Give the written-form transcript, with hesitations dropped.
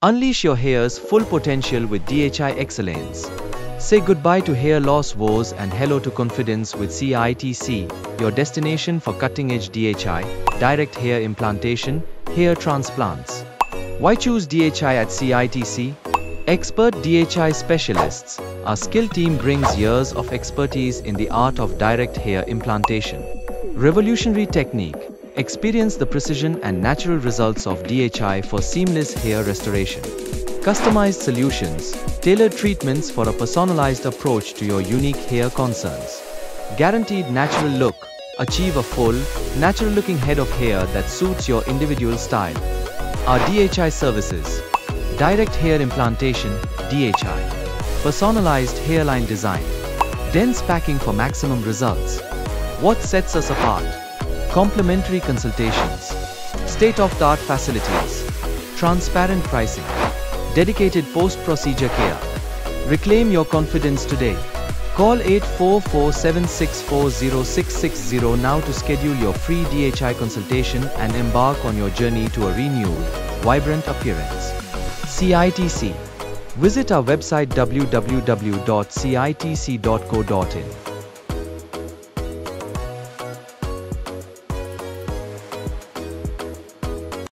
Unleash your hair's full potential with DHI excellence. Say goodbye to hair loss woes and hello to confidence with CITC, your destination for cutting-edge DHI, direct hair implantation, hair transplants. Why choose DHI at CITC? Expert DHI specialists. Our skilled team brings years of expertise in the art of direct hair implantation. Revolutionary technique. Experience the precision and natural results of DHI for seamless hair restoration. Customized solutions, tailored treatments for a personalized approach to your unique hair concerns. Guaranteed natural look. Achieve a full, natural-looking head of hair that suits your individual style. Our DHI services. Direct hair implantation, DHI. Personalized hairline design. Dense packing for maximum results. What sets us apart? Complimentary consultations. State-of-the-art facilities. Transparent pricing. Dedicated post-procedure care. Reclaim your confidence today. Call 844-764-0660 now to schedule your free DHI consultation and embark on your journey to a renewed, vibrant appearance. CITC. Visit our website www.citc.co.in.